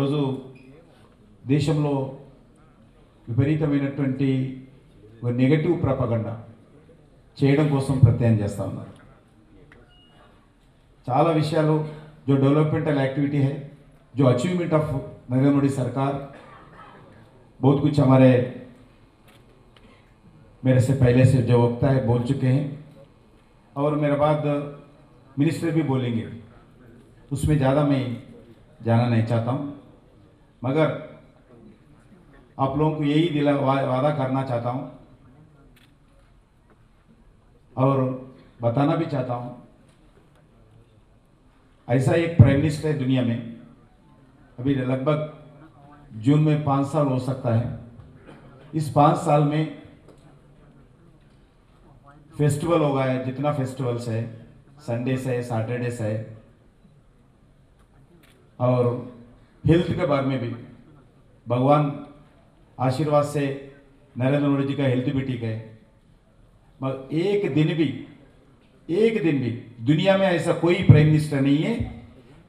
రోజు దేశంలో విపరీతమైనటువంటి నెగటివ్ ప్రపగండా చేయడం కోసం ప్రయత్నం చేస్తూ ఉన్నారు। చాలా విషయాలు जो डेवलपमेंटल एक्टिविटी है, जो अचीवमेंट ऑफ नरेंद्र मोदी सरकार, बहुत कुछ हमारे मेरे से पहले से जो वक्ता है बोल चुके हैं और मेरे बाद मिनिस्टर भी बोलेंगे, उसमें ज़्यादा मैं जाना नहीं चाहता हूँ, मगर आप लोगों को यही वादा करना चाहता हूँ और बताना भी चाहता हूँ। ऐसा एक प्राइम मिनिस्टर है दुनिया में, अभी लगभग जून में 5 साल हो सकता है। इस 5 साल में फेस्टिवल हो गया है, जितना फेस्टिवल्स है, संडेस है, सैटरडेस है, और हेल्थ के बारे में भी भगवान आशीर्वाद से नरेंद्र मोदी जी का हेल्थ भी ठीक है, मगर एक दिन भी दुनिया में ऐसा कोई प्राइम मिनिस्टर नहीं है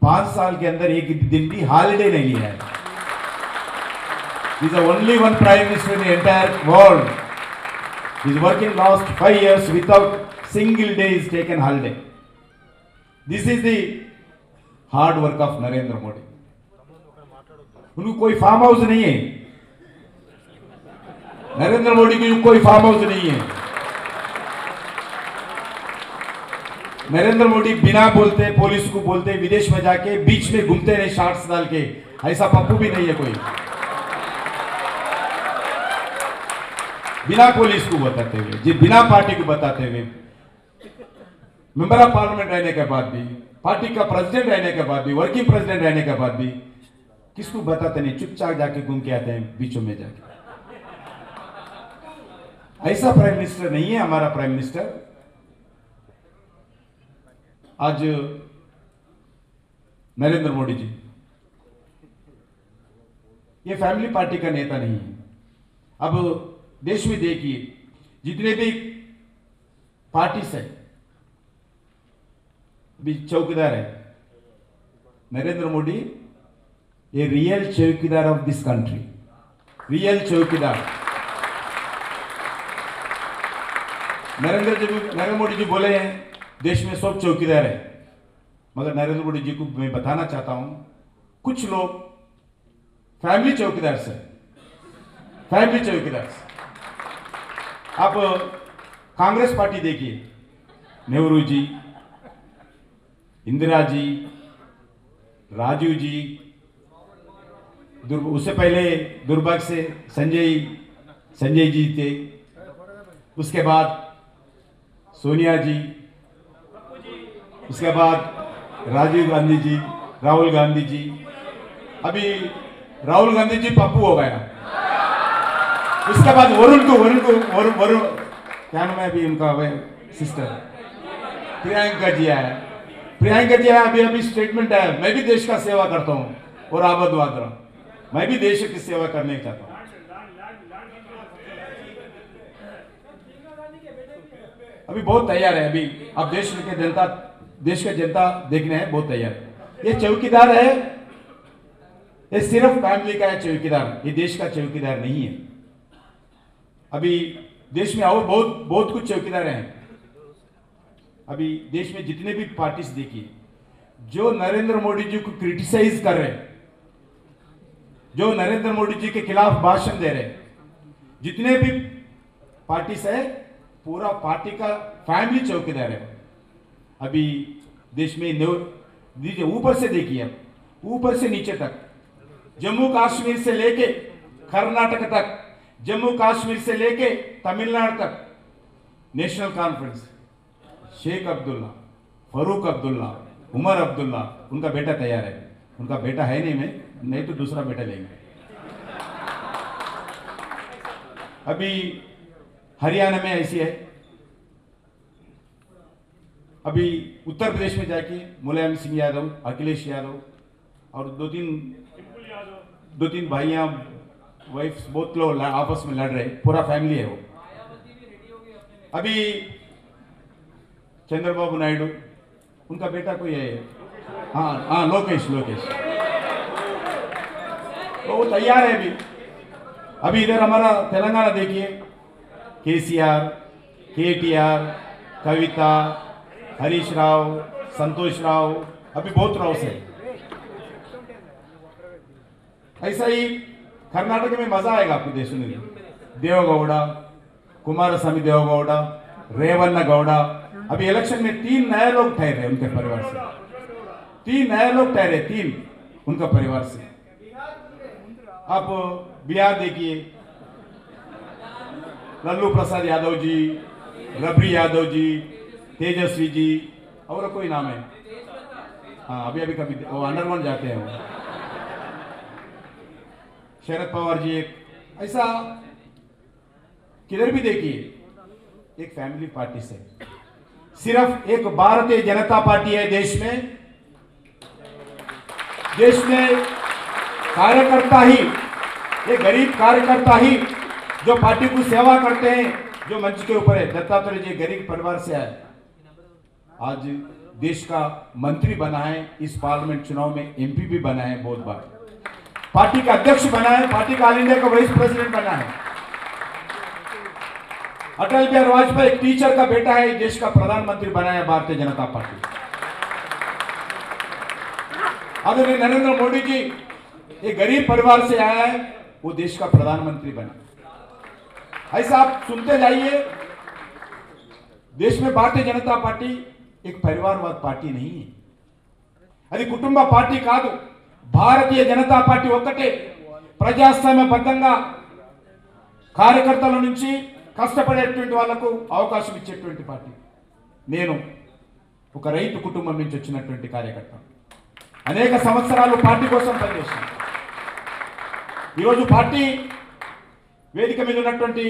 5 साल के अंदर एक दिन भी हॉलिडे नहीं लिया है। He is the only one prime minister in the entire world. He is working last 5 years without single day is taken holiday. This is the hard work of Narendra Modi. उनको कोई फार्म हाउस नहीं है, नरेंद्र मोदी की कोई farm house नहीं है। नरेंद्र मोदी बिना बोलते, पुलिस को बोलते, विदेश में जाके बीच में घूमते नहीं शॉर्ट्स डाल के, ऐसा पप्पू भी नहीं है कोई। बिना पुलिस को बताते हुए, जी बिना पार्टी को बताते हुए, मेंबर ऑफ पार्लियामेंट रहने के बाद भी, पार्टी का प्रेसिडेंट रहने के बाद भी, वर्किंग प्रेसिडेंट रहने के बाद भी किसको बताते नहीं, चुपचाप जाके घूम के आते हैं बीचों में जाके। ऐसा प्राइम मिनिस्टर नहीं है हमारा प्राइम मिनिस्टर। आज नरेंद्र मोदी जी ये फैमिली पार्टी का नेता नहीं है। अब देश में देखिए जितने भी पार्टीज है, भी चौकीदार है, नरेंद्र मोदी ये रियल चौकीदार ऑफ दिस कंट्री, रियल चौकीदार। नरेंद्र मोदी जी बोले हैं देश में सब चौकीदार है, मगर नरेंद्र मोदी जी को मैं बताना चाहता हूं कुछ लोग फैमिली चौकीदार से, फैमिली चौकीदार से। आप कांग्रेस पार्टी देखिए, नेहरू जी, इंदिरा जी, राजीव जी, उससे पहले दुर्भाग्य से संजय जी थे, उसके बाद सोनिया जी, उसके बाद राजीव गांधी जी, राहुल गांधी जी, अभी राहुल गांधी जी पप्पू हो गया, उसके बाद वरुण क्या नाम है अभी उनका सिस्टर प्रियंका जी आया, अभी स्टेटमेंट आया, मैं भी देश का सेवा करता हूं और आबाद रहा, मैं भी देश की सेवा करने चाहता हूं। अभी बहुत तैयार है, अभी अब देश का जनता देखने है, बहुत तैयार है। ये चौकीदार है, ये सिर्फ फैमिली का है चौकीदार, ये देश का चौकीदार नहीं है। अभी देश में और बहुत कुछ चौकीदार हैं। अभी देश में जितने भी पार्टीज देखिए, जो नरेंद्र मोदी जी को क्रिटिसाइज कर रहे हैं, जो नरेंद्र मोदी जी के खिलाफ भाषण दे रहे हैं, जितने भी पार्टीज है, पूरा पार्टी का फैमिली चौकीदार है। अभी देश में ऊपर से देखिए, ऊपर से नीचे तक, जम्मू कश्मीर से लेके कर्नाटक तक, जम्मू कश्मीर से लेके तमिलनाडु तक नेशनल कॉन्फ्रेंस, शेख अब्दुल्ला, फारूक अब्दुल्ला, उमर अब्दुल्ला, उनका बेटा तैयार है। उनका बेटा है नहीं तो दूसरा बेटा लेंगे। अभी हरियाणा में ऐसी है, अभी उत्तर प्रदेश में जाके मुलायम सिंह यादव, अखिलेश यादव और दो तीन भाइयां, वाइफ्स, बहुत लोग आपस में लड़ रहे, पूरा फैमिली है वो। अभी चंद्रबाबू नायडू, उनका बेटा कोई है, हाँ लोकेश तो वो तैयार है अभी इधर हमारा तेलंगाना देखिए, केसीआर, केटीआर, कविता, हरीश राव, संतोष राव, अभी बहुत राव से। ऐसा ही कर्नाटक में मजा आएगा आपको देश में। देवगौड़ा, कुमारस्वामी देवगौड़ा, रेवन्ना गौड़ा, अभी इलेक्शन में 3 नए लोग ठहरे उनके परिवार से, 3 नए लोग ठहरे, 3 उनका परिवार से। आप बिहार देखिए, लल्लू प्रसाद यादव जी, रबरी यादव जी, तेजस्वी जी, और कोई नाम है, हाँ अभी अभी कभी वो अंडरग्राउंड जाते हैं वो, शरद पवार जी। एक ऐसा किधर भी देखिए एक फैमिली पार्टी से, सिर्फ एक भारतीय जनता पार्टी है देश में। देश में कार्यकर्ता ही, ये गरीब कार्यकर्ता ही जो पार्टी को सेवा करते हैं, जो मंच के ऊपर है। दत्तात्रेय जी गरीब परिवार से आए, आज देश का मंत्री बना है, इस पार्लियामेंट चुनाव में एमपी भी बना है, बहुत बार पार्टी का अध्यक्ष बना है, पार्टी का ऑल इंडिया का वाइस प्रेसिडेंट बना है। अटल बिहारी वाजपेयी एक टीचर का बेटा है, देश का प्रधानमंत्री बना है भारतीय जनता पार्टी। आदरणीय नरेंद्र मोदी जी एक गरीब परिवार से आया है, वो देश का प्रधानमंत्री बना। ऐसा आप सुनते जाइए, देश में भारतीय जनता पार्टी एक परिवारवाद पार्टी नहीं है, అది కుటుంబ పార్టీ కాదు। భారతీయ జనతా పార్టీ ఒక్కటే ప్రజాస్వామ్యబద్ధంగా కార్యకర్తల నుంచి కష్టపడేటువంటి వాళ్లకు అవకాశం ఇచ్చేటువంటి పార్టీ। నేను ఒక రైతు కుటుంబం నుంచి వచ్చినటువంటి కార్యకర్త, అనేక సంవత్సరాలు పార్టీ కోసం పనిచేశాను। ఈరోజు పార్టీ వేదిక మీద ఉన్నటువంటి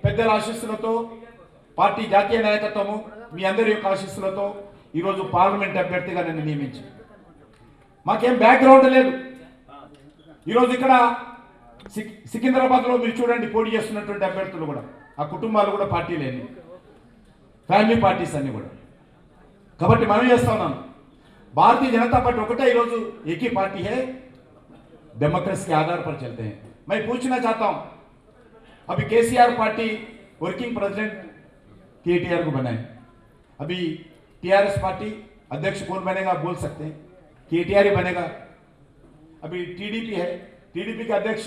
పెద్దల ఆశీస్సులతో, పార్టీ జాతీయ నాయకత్వము మీ అందరి యొక్క ఆశీస్సులతో ఈరోజు పార్లమెంట్ అభ్యర్థిగా నన్ను నియమించారు। మాకేం బ్యాక్గ్రౌండ్ లేదు। ఈరోజు ఇక్కడ సికింద్రాబాద్లో మీరు చూడండి, పోటీ చేస్తున్నటువంటి అభ్యర్థులు కూడా ఆ కుటుంబాలు కూడా పార్టీ లేని ఫ్యామిలీ పార్టీస్ అన్ని కూడా। కాబట్టి మనం చేస్తా ఉన్నాం, भारतीय जनता पार्टी ఒకటే ఈరోజు एक ही पार्टी है, डेमोक्रेसी के आधार पर चलते हैं। मैं पूछना चाहता हूं, अभी KCR party working president KTR को बनाए, अभी टीआरएस पार्टी अध्यक्ष कौन बनेगा आप बोल सकते हैं? केटीआर ही बनेगा। अभी टीडीपी है, टीडीपी के अध्यक्ष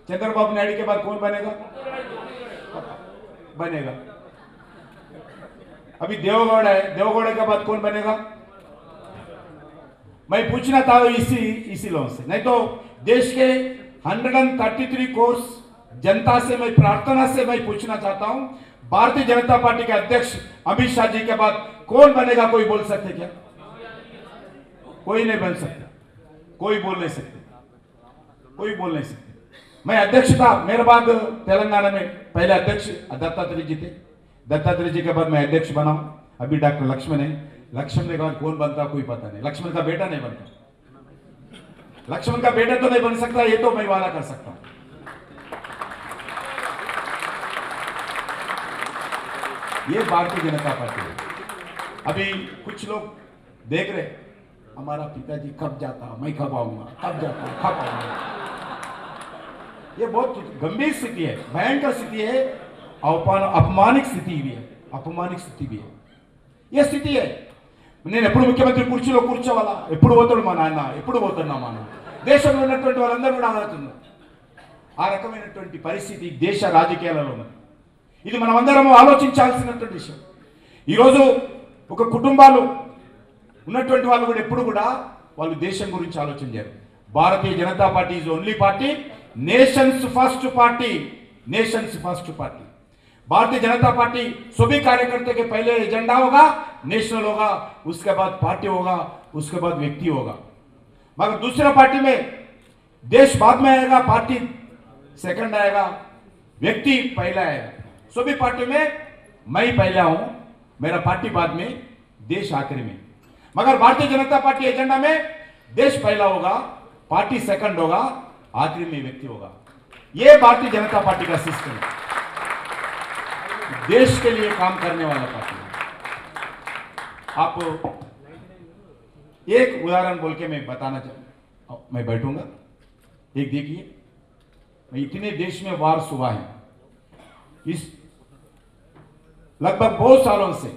चंद्रबाबू नायडू के बाद कौन बनेगा? बनेगा। अभी देवगौड़ा है, देवगौड़ा के बाद कौन बनेगा? मैं पूछना था इसी लोगों से, नहीं तो देश के 133 कोर्स जनता से मैं प्रार्थना से मैं पूछना चाहता हूं, भारतीय जनता पार्टी के अध्यक्ष अमित शाह जी के बाद कौन बनेगा? कोई बोल सकते क्या? कोई नहीं बन सकता, कोई बोल नहीं सकते, कोई बोल नहीं सकते। मैं अध्यक्ष था, मेरे बाद तेलंगाना में पहले अध्यक्ष दत्तात्रेय जी थे, दत्तात्रेय जी के बाद मैं अध्यक्ष बना हूं। अभी डॉक्टर लक्ष्मण है, लक्ष्मण के बाद कौन बनता कोई पता नहीं, लक्ष्मण का बेटा नहीं बनता, लक्ष्मण का बेटा तो नहीं बन सकता, ये तो मैं वादा कर सकता हूं। ये भारतीय जनता पार्टी है। अभी कुछ लोग देख रहे, हमारा पिताजी कब जाता, मैं कब आऊंगा, कब जाता, कब आऊंगा। ये बहुत गंभीर स्थिति है, भयंकर स्थिति है, अपमानिक स्थिति भी है, अपमानिक स्थिति भी है। ये स्थिति है। నేను ఎప్పుడు ముఖ్యమంత్రి కుర్చీలో కూర్చోవాలా, ఎప్పుడు పోతాడు మా నాన్న, ఎప్పుడు పోతున్నా మా నాన్న, దేశంలో ఉన్నటువంటి వాళ్ళందరూ కూడా ఆలోచిస్తున్నారు। ఆ రకమైనటువంటి పరిస్థితి దేశ రాజకీయాలలో ఉంది। ఇది మనం అందరం ఆలోచించాల్సినటువంటి విషయం। ఈరోజు ఒక కుటుంబాలు ఉన్నటువంటి వాళ్ళు కూడా ఎప్పుడు కూడా వాళ్ళు దేశం గురించి ఆలోచన చేయరు। Bharatiya Janata Party is only party, nations first party, nations first party. Bharatiya Janata party सभी कार्यकर्ता के पहले एजेंडा होगा नेशनल होगा, उसके बाद पार्टी होगा, उसके बाद व्यक्ति होगा। मगर दूसरा पार्टी में देश बाद में आएगा, पार्टी सेकंड आएगा, व्यक्ति पहला आएगा। सभी पार्टी में मैं पहला हूं, मेरा पार्टी बाद में, देश आखिरी में। मगर भारतीय जनता पार्टी एजेंडा में देश पहला होगा, पार्टी सेकंड होगा, आखिरी में व्यक्ति होगा। यह भारतीय जनता पार्टी का सिस्टम है, देश के लिए काम करने वाला पार्टी है। आप एक उदाहरण बोल के मैं बताना चाहूंगा, मैं बैठूंगा। एक देखिए, इतने देश में वार्स हुआ है, इस लगभग बहुत सालों से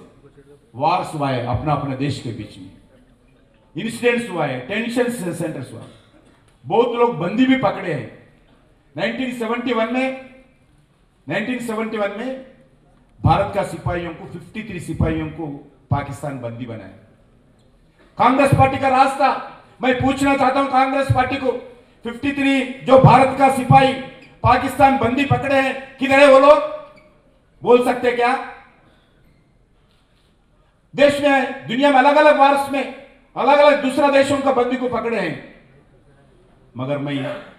वार्स हुआ है अपना अपने देश के बीच में, इंसिडेंट्स हुआ है, टेंशन सेंटर्स हुआ है, बहुत लोग बंदी भी पकड़े हैं। 1971 में भारत का सिपाहियों को 53 सिपाहियों को पाकिस्तान बंदी बनाया। कांग्रेस पार्टी का रास्ता, मैं पूछना चाहता हूं कांग्रेस पार्टी को, 53 जो भारत का सिपाही पाकिस्तान बंदी पकड़े हैं, किधर है वो लोग? बोल सकते क्या? देश में, दुनिया में अलग अलग वार्स में अलग अलग दूसरा देशों का बंदी को पकड़े हैं, मगर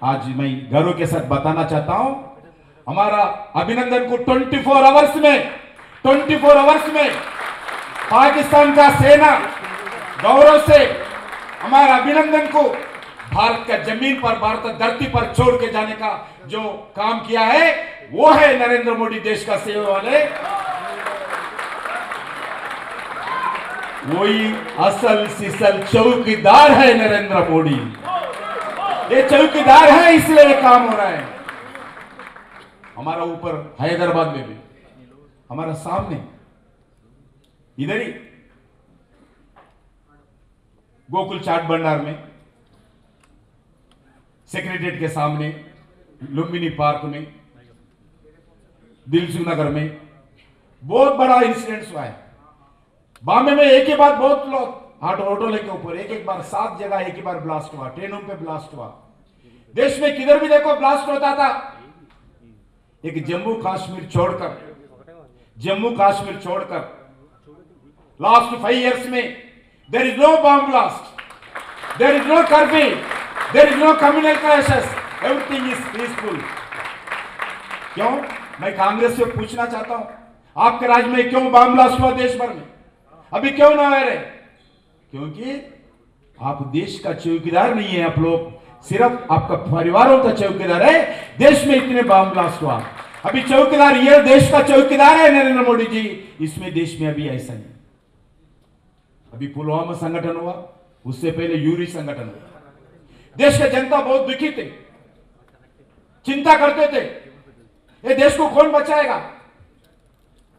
आज मैं गर्व के साथ बताना चाहता हूं, हमारा अभिनंदन को 24 आवर्स में पाकिस्तान का सेना गौरव से हमारा अभिनंदन को भारत का जमीन पर, भारत धरती पर छोड़ के जाने का जो काम किया है, वो है नरेंद्र मोदी देश का सेवा वाले। वही असल सिसल चौकीदार है नरेंद्र मोदी। ये चौकीदार है, इसलिए ये काम हो रहा है। हमारा ऊपर हैदराबाद में भी, हमारा सामने इधर ही गोकुल चाट भंडार में, सेक्रेटरीट के सामने, लुम्बिनी पार्क में, दिलसुख नगर में बहुत बड़ा इंसिडेंट हुआ है। बॉम्बे में एक ही बार बहुत लोग ऑटो लेके ऊपर, एक बार 7 जगह एक ही बार ब्लास्ट हुआ, ट्रेनों पे ब्लास्ट हुआ। देश में किधर भी देखो ब्लास्ट होता था। एक जम्मू कश्मीर छोड़कर लास्ट 5 years में there is no bomb blast, there is no curfew, there is no communal crashes, everything is peaceful. क्यों? मैं कांग्रेस से पूछना चाहता हूं, आपके राज्य में क्यों बॉम्ब ब्लास्ट हुआ देश भर में? अभी क्यों ना हो रहे? क्योंकि आप देश का चौकीदार नहीं है, आप लोग सिर्फ आपका परिवारों का चौकीदार है। देश में इतने बॉम्ब ब्लास्ट हुआ, अभी चौकीदार ये देश का चौकीदार है नरेंद्र मोदी जी, इसमें देश में अभी ऐसा नहीं। अभी पुलवामा संगठन हुआ, उससे पहले यूरी संगठन हुआ। देश की जनता बहुत दुखी थे, चिंता करते थे ये देश को कौन बचाएगा,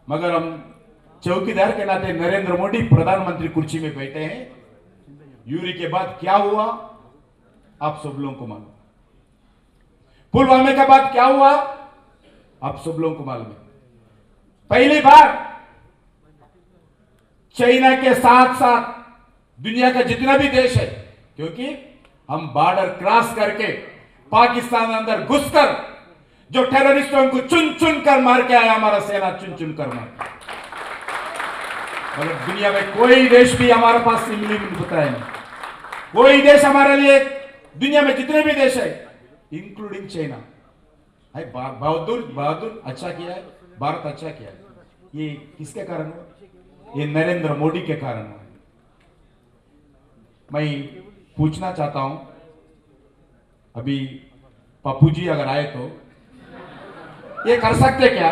मगर हम चौकीदार के नाते नरेंद्र मोदी प्रधानमंत्री कुर्सी में बैठे हैं। यूरी के बाद क्या हुआ आप सब लोगों को मालूम, पुलवामा के बाद क्या हुआ आप सब लोगों को मालूम है। पहली बार चाइना के साथ साथ दुनिया का जितना भी देश है, क्योंकि हम बॉर्डर क्रॉस करके पाकिस्तान अंदर घुसकर जो टेररिस्टों को चुन चुन कर मार के आया, हमारा सेना चुन चुन कर मार, मतलब दुनिया में कोई देश भी हमारे पास इम्यूनिटी होता है नहीं। कोई देश हमारे लिए, दुनिया में जितने भी देश है इंक्लूडिंग चाइना, बहादुर अच्छा किया है, भारत अच्छा किया है। ये किसके कारण हुआ? ये नरेंद्र मोदी के कारण हुआ। मैं पूछना चाहता हूं, अभी पप्पू जी अगर आए तो ये कर सकते क्या?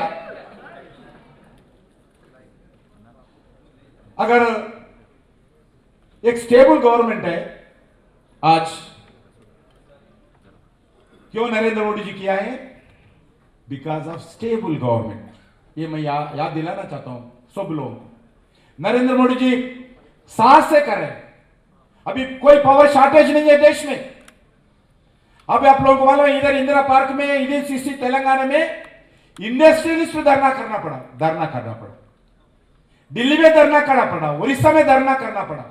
अगर एक स्टेबल गवर्नमेंट है, आज क्यों नरेंद्र मोदी जी किया है? Because of stable government. ये मैं याद दिलाना चाहता हूं सब लोग। नरेंद्र मोदी जी साहस से कर रहे हैं, अभी कोई पावर शॉर्टेज नहीं है देश में। अब आप लोगों को मालूम है, इधर इंदिरा पार्क में, इधर सीसी तेलंगाना में इंडस्ट्रियलिस्ट धरना करना पड़ा, दिल्ली में धरना करना पड़ा, उड़ीसा में धरना करना पड़ा,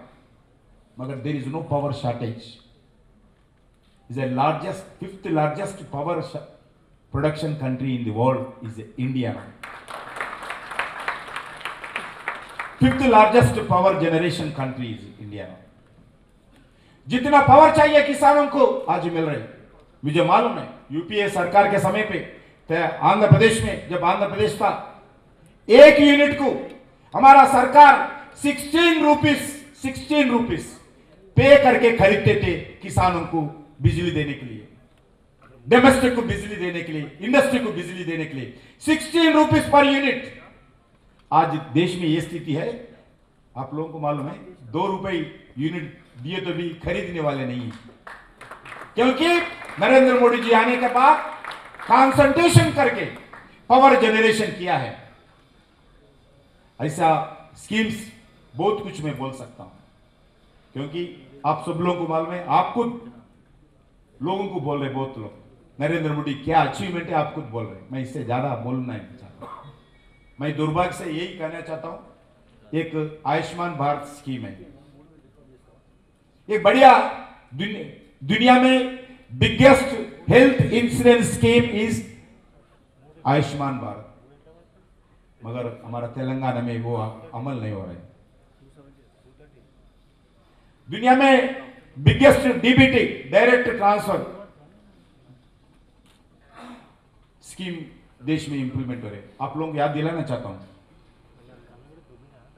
मगर there is no power shortage. is the fifth largest power production country in the world is India. Fifth largest power generation country is India. जितना पावर चाहिए किसानों को आज मिल रही। मुझे मालूम है यूपीए सरकार के समय पे आंध्र प्रदेश में, जब आंध्र प्रदेश था, 1 यूनिट को हमारा सरकार 16 रुपीस पे करके खरीदते थे किसानों को बिजली देने के लिए, डोमेस्टिक को बिजली देने के लिए, इंडस्ट्री को बिजली देने के लिए 16 रुपीस पर यूनिट। आज देश में यह स्थिति है, आप लोगों को मालूम है 2 रुपए यूनिट दिए तो भी खरीदने वाले नहीं है, क्योंकि नरेंद्र मोदी जी आने के बाद कंसंट्रेशन करके पावर जनरेशन किया है। ऐसा स्कीम्स बहुत कुछ मैं बोल सकता हूं, क्योंकि आप सब लोगों को मालूम है, आप खुद लोगों को बोल रहे, बहुत लोग नरेंद्र मोदी क्या अचीवमेंट है आप खुद बोल रहे, मैं इससे ज्यादा बोलना नहीं चाहता। मैं दुर्भाग्य से यही कहना चाहता हूं, एक आयुष्मान भारत स्कीम है, एक बढ़िया दुनिया में biggest health insurance scheme is Ayushman Bharat, मगर हमारा तेलंगाना में वो अमल नहीं हो रहा है। दुनिया में biggest DBT direct transfer scheme देश में इंप्लीमेंट हो रहे। आप लोगों को याद दिलाना चाहता हूं,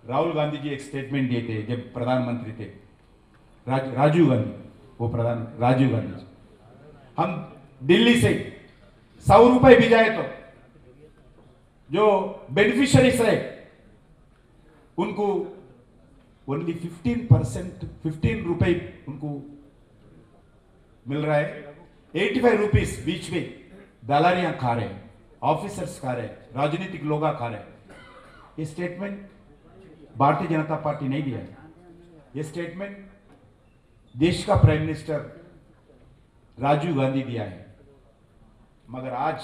राहुल गांधी जी एक स्टेटमेंट दिए थे जब प्रधानमंत्री थे, राजीव गांधी, वो प्रधान राजीव गांधी जी, हम दिल्ली से 100 रुपए भी जाए तो जो बेनिफिशियरीज है उनको ओनली 15 रुपए उनको मिल रहा है। 85 रुपीज बीच में दलालियां खा रहे हैं, ऑफिसर्स खा रहे हैं, राजनीतिक लोग खा रहे हैं। ये स्टेटमेंट भारतीय जनता पार्टी नहीं दिया है, ये स्टेटमेंट देश का प्राइम मिनिस्टर राजीव गांधी दिया है। मगर आज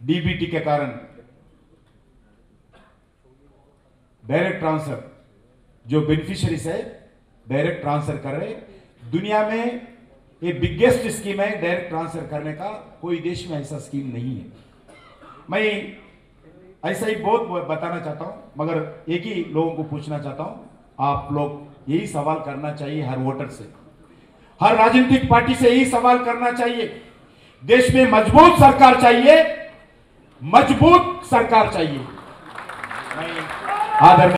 डीबीटी के कारण डायरेक्ट ट्रांसफर जो बेनिफिशियरीज है डायरेक्ट ट्रांसफर कर रहे, दुनिया में ये बिगेस्ट स्कीम है डायरेक्ट ट्रांसफर करने का, कोई देश में ऐसा स्कीम नहीं है। मैं ऐसा ही बहुत बताना चाहता हूं, मगर एक ही लोगों को पूछना चाहता हूं, आप लोग यही सवाल करना चाहिए हर वोटर से, हर राजनीतिक पार्टी से यही सवाल करना चाहिए, देश में मजबूत सरकार चाहिए, मजबूत सरकार चाहिए। आदरणीय